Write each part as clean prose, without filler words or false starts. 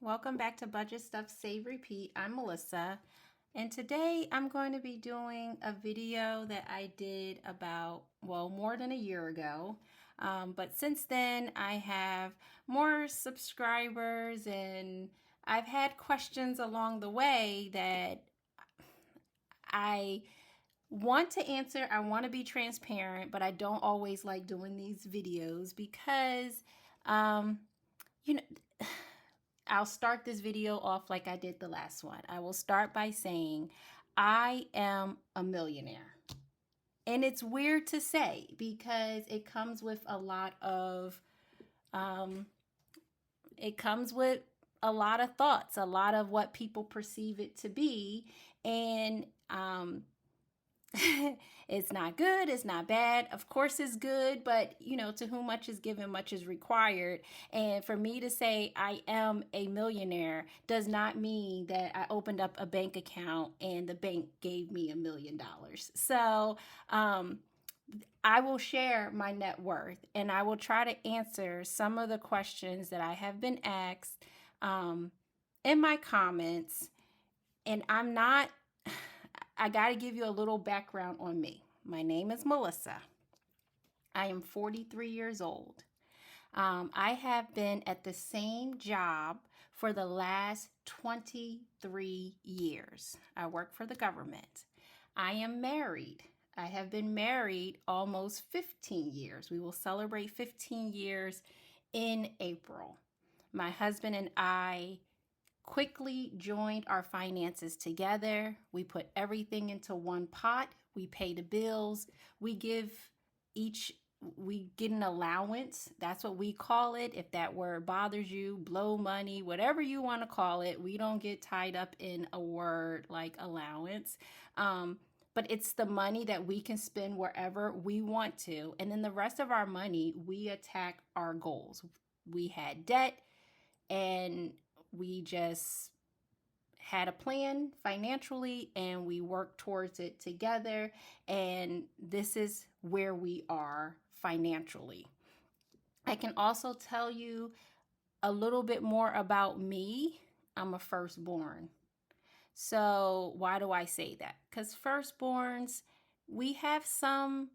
Welcome back to Budget Stuff Save Repeat. I'm Melissa, and today I'm going to be doing a video that I did about, more than a year ago. But since then, I have more subscribers and I've had questions along the way that I want to answer. I want to be transparent, but I don't always like doing these videos because, um, you know, I'll start this video off like I did the last one. I will start by saying I am a millionaire. And it's weird to say because it comes with a lot of thoughts, a lot of what people perceive it to be, and it's not good, it's not bad. Of course it's good, but to whom much is given, much is required. And for me to say I am a millionaire does not mean that I opened up a bank account and the bank gave me $1 million. So I will share my net worth and I will try to answer some of the questions that I have been asked in my comments. And I got to give you a little background on me. My name is Melissa. I am 43 years old. I have been at the same job for the last 23 years. I work for the government. I am married. I have been married almost 15 years. We will celebrate 15 years in April. My husband and I quickly joined our finances together. We put everything into one pot. We pay the bills. We get an allowance. That's what we call it. If that word bothers you, blow money, whatever you want to call it. We don't get tied up in a word like allowance. But it's the money that we can spend wherever we want to. And then the rest of our money, we attack our goals. We had debt and we just had a plan financially and we worked towards it together. And this is where we are financially. I can also tell you a little bit more about me. I'm a firstborn. So why do I say that? Because firstborns, we have some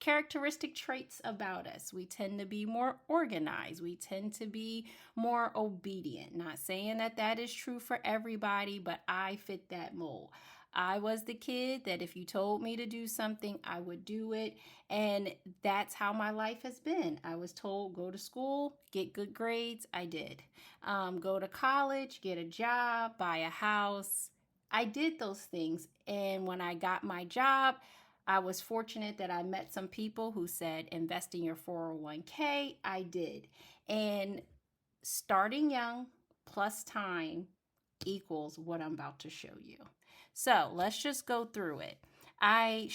characteristic traits about us. We tend to be more organized. We tend to be more obedient. Not saying that that is true for everybody, but I fit that mold. I was the kid that if you told me to do something, I would do it. And that's how my life has been. I was told, go to school, get good grades. I did. Go to college, get a job, buy a house. I did those things. And when I got my job, I was fortunate that I met some people who said, invest in your 401k. I did. And starting young plus time equals what I'm about to show you. So let's just go through it. I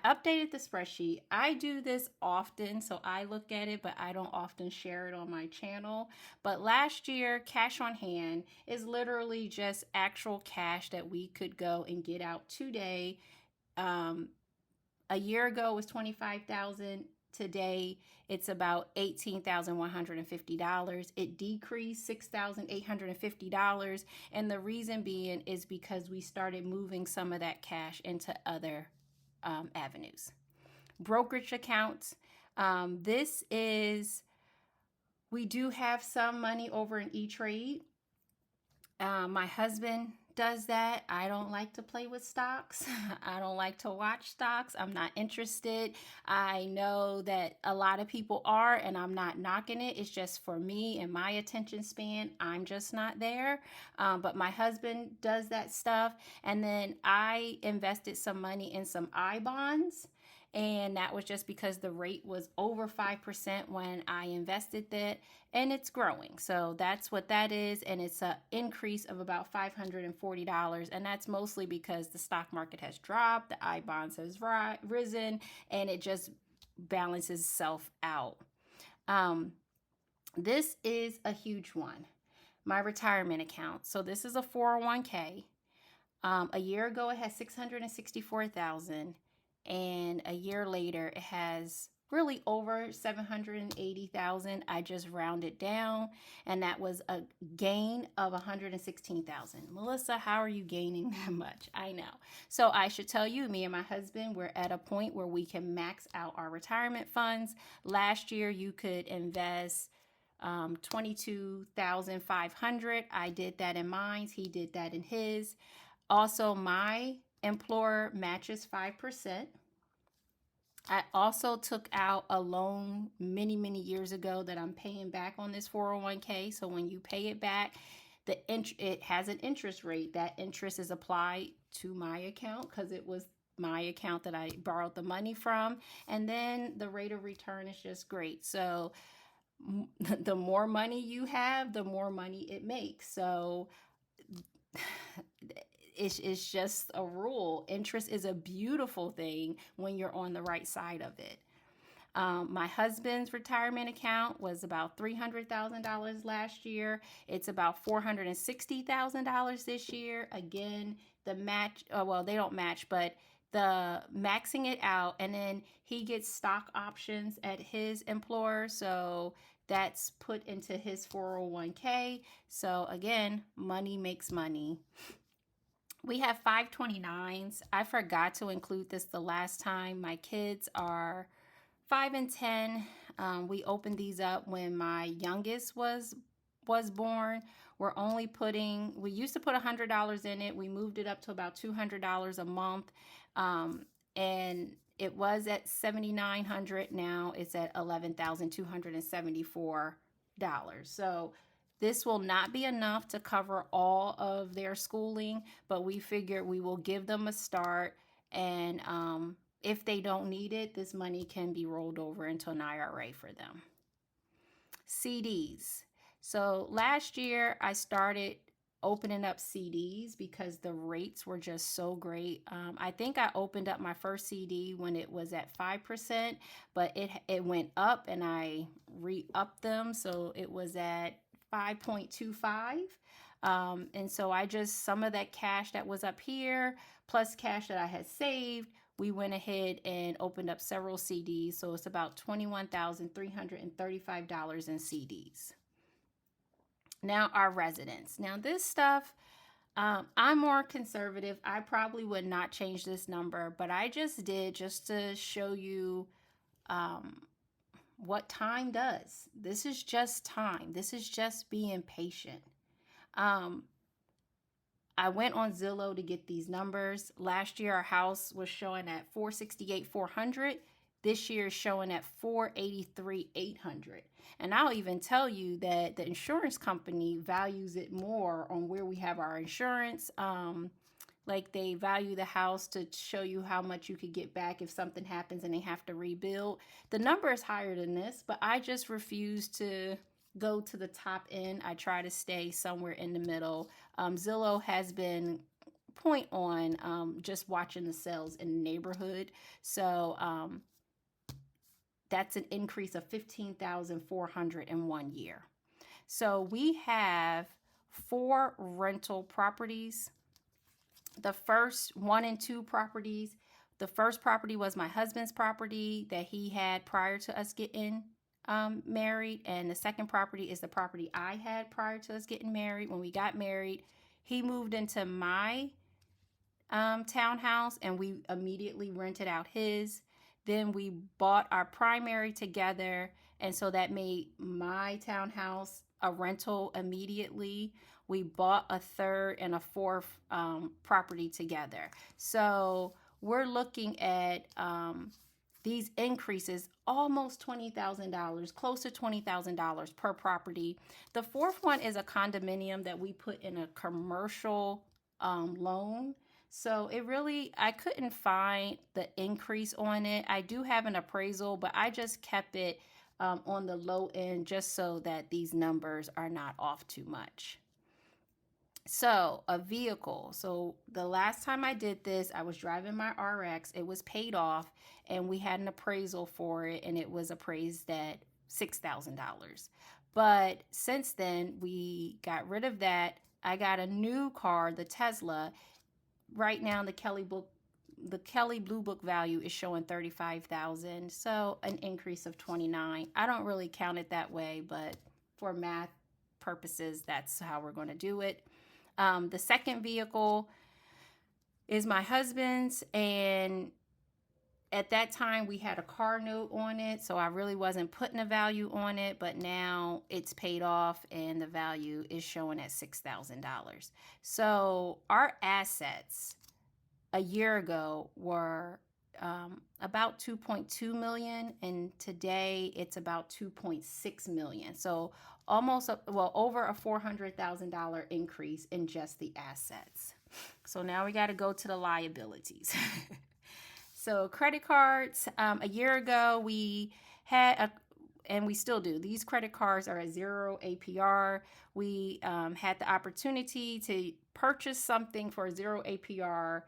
updated the spreadsheet. I do this often, so I look at it, but I don't often share it on my channel. But last year, cash on hand is literally just actual cash that we could go and get out today. A year ago was $25,000. Today, it's about $18,150. It decreased $6,850. And the reason being is because we started moving some of that cash into other avenues. Brokerage accounts. We do have some money over in E-Trade. My husband does that. I don't like to play with stocks. I don't like to watch stocks. I'm not interested. I know that a lot of people are, and I'm not knocking it. It's just for me and my attention span, I'm just not there. But my husband does that stuff. And then I invested some money in some I bonds. And that was just because the rate was over 5% when I invested that, and it's growing. So that's what that is, and it's an increase of about $540, and that's mostly because the stock market has dropped, the I bonds has risen, and it just balances itself out. This is a huge one. My retirement account. So this is a 401k. A year ago, it had $664,000. And a year later, it has really over 780,000. I just rounded down, and that was a gain of 116,000. Melissa, how are you gaining that much? I know. So I should tell you, me and my husband, we're at a point where we can max out our retirement funds. Last year, you could invest 22,500. I did that in mine. He did that in his. Also, my employer matches 5%. I also took out a loan many, many years ago that I'm paying back on this 401k. So when you pay it back, it has an interest rate. That interest is applied to my account because it was my account that I borrowed the money from. And then the rate of return is just great. So the more money you have, the more money it makes. So it's just a rule. Interest is a beautiful thing when you're on the right side of it. My husband's retirement account was about $300,000 last year. It's about $460,000 this year. Again, the match, well, they don't match, but the maxing it out, and then he gets stock options at his employer. So that's put into his 401k. So again, money makes money. We have 529s. I forgot to include this the last time. My kids are 5 and 10. We opened these up when my youngest was born. We used to put $100 in it. We moved it up to about $200 a month. And it was at $7,900. Now it's at $11,274. So this will not be enough to cover all of their schooling, but we figured we will give them a start. And if they don't need it, this money can be rolled over into an IRA for them. CDs. So last year I started opening up CDs because the rates were just so great. I think I opened up my first CD when it was at 5%, but it went up and I re-upped them. So it was at 5.25. And so some of that cash that was up here, plus cash that I had saved, we went ahead and opened up several CDs. So it's about $21,335 in CDs. Now, our residents. Now, this stuff, I'm more conservative. I probably would not change this number, but I just did just to show you what time does. This is just time. This is just being patient. I went on Zillow to get these numbers. Last year, our house was showing at $468,400. This year is showing at $483,800. And I'll even tell you that the insurance company values it more on where we have our insurance. Like they value the house to show you how much you could get back if something happens and they have to rebuild. The number is higher than this, but I just refuse to go to the top end. I try to stay somewhere in the middle. Zillow has been point on just watching the sales in the neighborhood. So that's an increase of 15,400 in 1 year. So we have 4 rental properties. The first 1 and 2 properties. The first property was my husband's property that he had prior to us getting married, and the second property is the property I had prior to us getting married. When we got married, he moved into my townhouse, and we immediately rented out his. Then we bought our primary together, and so that made my townhouse a rental immediately. We bought a third and a fourth property together. So we're looking at these increases almost $20,000, close to $20,000 per property. The fourth one is a condominium that we put in a commercial loan. So I couldn't find the increase on it. I do have an appraisal, but I just kept it on the low end just so that these numbers are not off too much. So a vehicle. So the last time I did this, I was driving my RX. It was paid off, and we had an appraisal for it, and it was appraised at $6,000. But since then, we got rid of that. I got a new car, the Tesla. Right now, the Kelly the Kelly Blue Book value is showing 35,000, so an increase of 29. I don't really count it that way, but for math purposes, that's how we're going to do it. The second vehicle is my husband's, and at that time we had a car note on it, so I really wasn't putting a value on it, but now it's paid off and the value is showing at $6,000. So our assets a year ago were about 2.2 million, and today it's about 2.6 million. So almost over a $400,000 increase in just the assets. So now we got to go to the liabilities. So credit cards, a year ago we had and we still do. These credit cards are at 0 APR. We had the opportunity to purchase something for 0 APR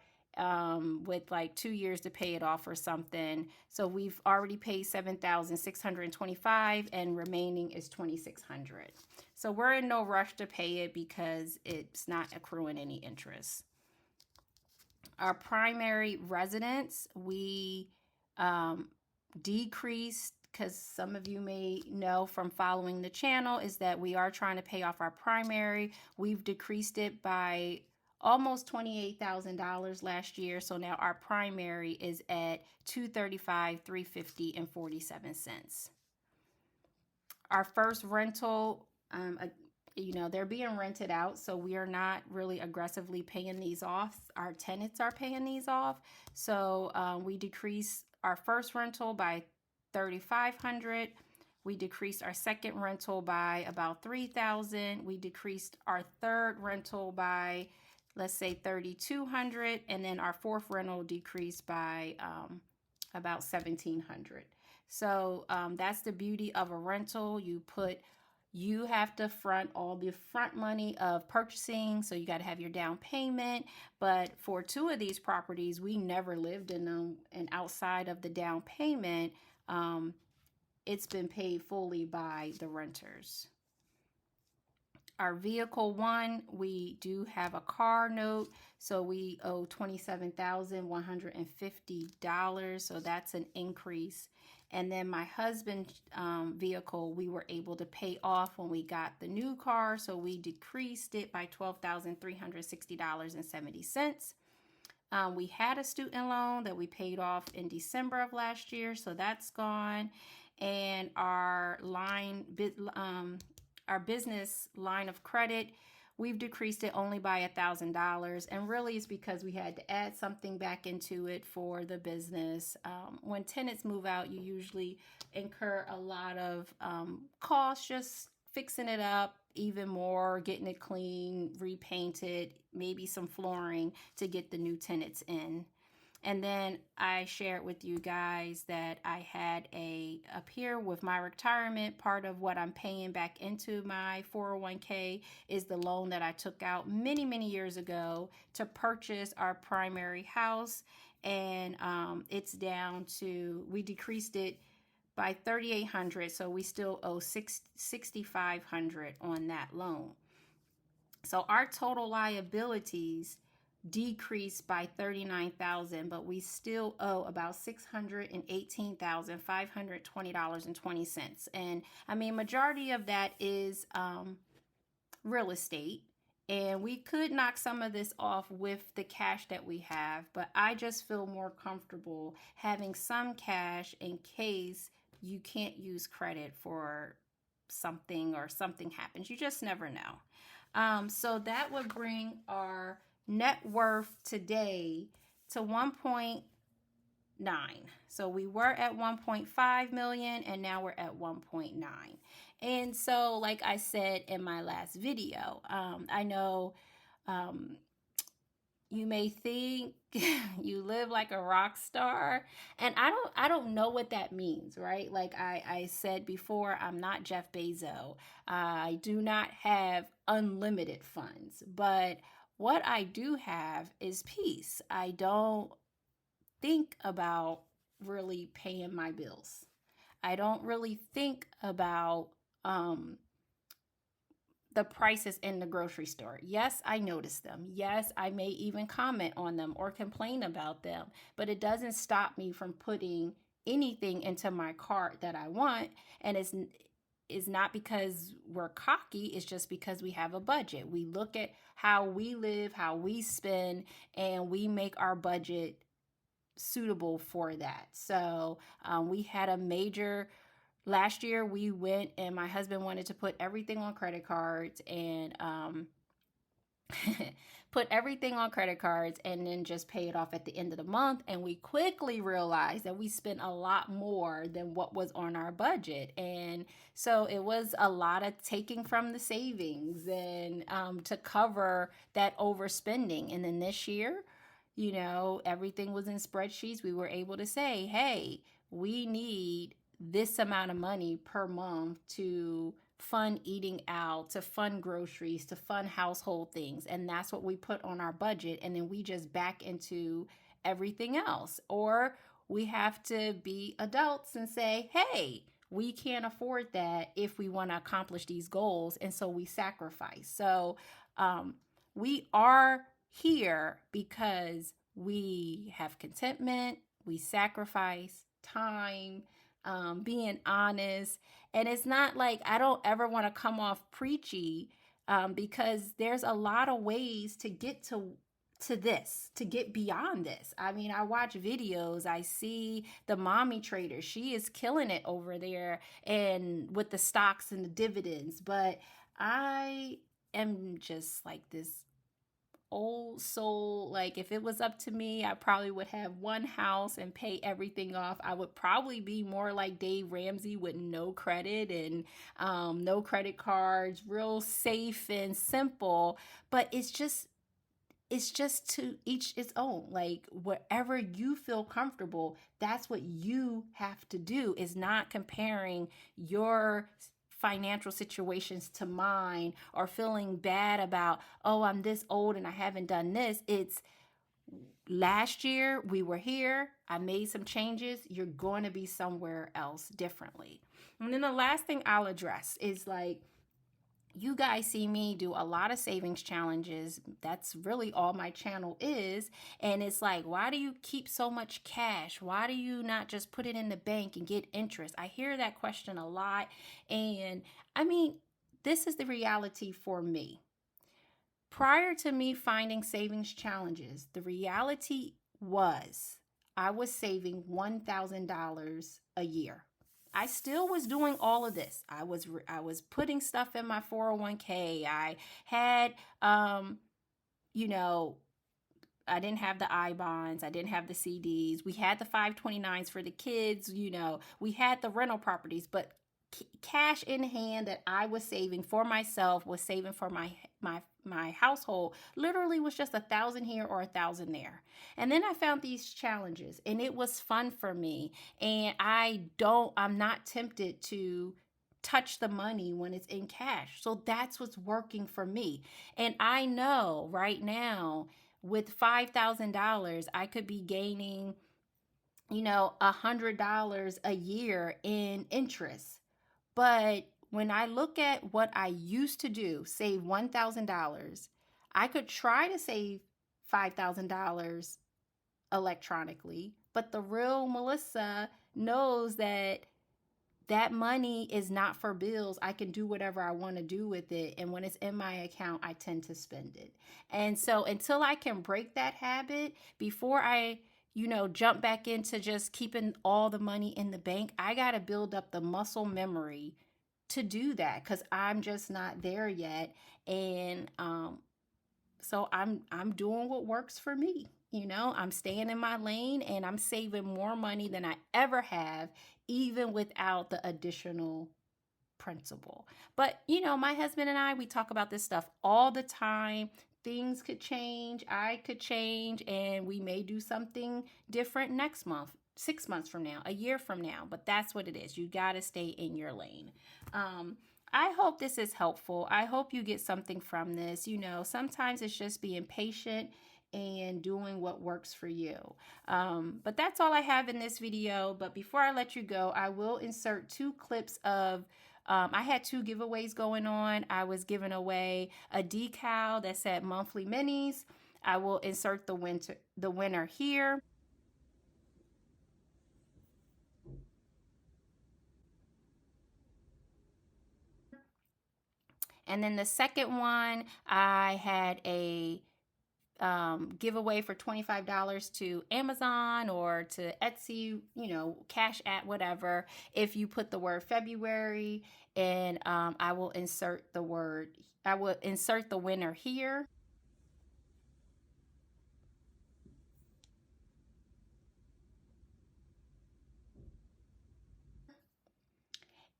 with like 2 years to pay it off or something. So we've already paid $7,625 and remaining is $2,600. So we're in no rush to pay it because it's not accruing any interest. Our primary residence, we decreased, because some of you may know from following the channel, is that we are trying to pay off our primary. We've decreased it by almost $28,000 last year. So now our primary is at $235,350 and 47 cents. Our first rental, they're being rented out, so we are not really aggressively paying these off. Our tenants are paying these off. So we decreased our first rental by $3,500. We decreased our second rental by about $3,000. We decreased our third rental by, let's say, $3,200, and then our fourth rental decreased by about $1,700. So that's the beauty of a rental. You have to front all the front money of purchasing, so you got to have your down payment. But for two of these properties, we never lived in them, and outside of the down payment, it's been paid fully by the renters. Our vehicle one, we do have a car note, so we owe $27,150, so that's an increase. And then my husband's vehicle, we were able to pay off when we got the new car, so we decreased it by $12,360.70. We had a student loan that we paid off in December of last year, so that's gone. And our business line of credit, we've decreased it only by $1,000, and really it's because we had to add something back into it for the business. When tenants move out, you usually incur a lot of costs just fixing it up even more, getting it clean, repainted, maybe some flooring to get the new tenants in. And then I shared with you guys that I had up here with my retirement, part of what I'm paying back into my 401k is the loan that I took out many, many years ago to purchase our primary house. And it's down to, we decreased it by $3,800, so we still owe $6,500 on that loan. So our total liabilities decreased by $39,000, but we still owe about $618,520.20. And I mean, majority of that is real estate, and we could knock some of this off with the cash that we have, but I just feel more comfortable having some cash in case you can't use credit for something or something happens. You just never know. So that would bring our net worth today to 1.9. So we were at 1.5 million and now we're at 1.9. And so, like I said in my last video, I know you may think you live like a rock star, and I don't know what that means, right? Like I said before, I'm not Jeff Bezos. I do not have unlimited funds, but what I do have is peace. I don't think about really paying my bills. I don't really think about the prices in the grocery store. Yes, I notice them. Yes, I may even comment on them or complain about them, but it doesn't stop me from putting anything into my cart that I want. And it's not because we're cocky, it's just because we have a budget. We look at how we live, how we spend, and we make our budget suitable for that. So we had a major last year. We went and my husband wanted to put everything on credit cards and put everything on credit cards and then just pay it off at the end of the month. And we quickly realized that we spent a lot more than what was on our budget. And so it was a lot of taking from the savings and to cover that overspending. And then this year, everything was in spreadsheets. We were able to say, hey, we need this amount of money per month to fund eating out, to fund groceries, to fund household things. And that's what we put on our budget. And then we just back into everything else. Or we have to be adults and say, hey, we can't afford that if we want to accomplish these goals. And so we sacrifice. So we are here because we have contentment, we sacrifice time, being honest. And it's not like I don't ever want to come off preachy because there's a lot of ways to get to this, to get beyond this. I mean, I watch videos, I see the mommy trader. She is killing it over there and with the stocks and the dividends, but I am just like this old soul. Like, if it was up to me, I probably would have one house and pay everything off. I would probably be more like Dave Ramsey with no credit and no credit cards, real safe and simple. But it's just to each its own. Like, wherever you feel comfortable, that's what you have to do. Is not comparing your financial situations to mine or feeling bad about, oh, I'm this old and I haven't done this. It's last year we were here, I made some changes, you're going to be somewhere else differently. And then the last thing I'll address is, like, you guys see me do a lot of savings challenges. That's really all my channel is. And it's like, why do you keep so much cash? Why do you not just put it in the bank and get interest? I hear that question a lot. And I mean, this is the reality for me. Prior to me finding savings challenges, the reality was I was saving $1,000 a year. I still was doing all of this. I was putting stuff in my 401k. I had you know, I didn't have the I bonds. I didn't have the CDs. We had the 529s for the kids. We had the rental properties, but cash in hand that I was saving for myself, was saving for my household, literally was just 1,000 here or 1,000 there. And then I found these challenges, and it was fun for me. And I'm not tempted to touch the money when it's in cash. So that's what's working for me. And I know right now with $5,000, I could be gaining, $100 a year in interest. But when I look at what I used to do, save $1,000, I could try to save $5,000 electronically, but the real Melissa knows that that money is not for bills. I can do whatever I want to do with it. And when it's in my account, I tend to spend it. And so until I can break that habit, before I jump back into just keeping all the money in the bank, I got to build up the muscle memory to do that because I'm just not there yet. And so I'm doing what works for me. I'm staying in my lane and I'm saving more money than I ever have, even without the additional principle. But, my husband and I, we talk about this stuff all the time. Things could change, I could change, and we may do something different next month, 6 months from now, a year from now. But that's what it is. You got to stay in your lane. I hope this is helpful. I hope you get something from this. Sometimes it's just being patient and doing what works for you. But that's all I have in this video. But before I let you go, I will insert 2 clips of I had two giveaways going on. I was giving away a decal that said monthly minis. I will insert the winner here. And then the second one, I had a giveaway for $25 to Amazon or to Etsy, Cash at whatever. If you put the word February, and I will insert the winner here.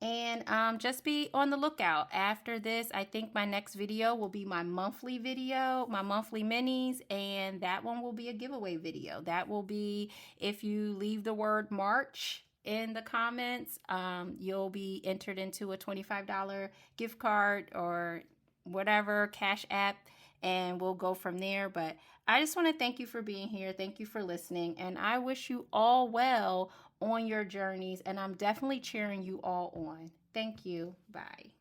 And just be on the lookout. After this, I think my next video will be my monthly video, my monthly minis, and that one will be a giveaway video. That will be if you leave the word March in the comments, you'll be entered into a $25 gift card or whatever, Cash App, and we'll go from there. But I just want to thank you for being here. Thank you for listening. And I wish you all well on your journeys. And I'm definitely cheering you all on. Thank you. Bye.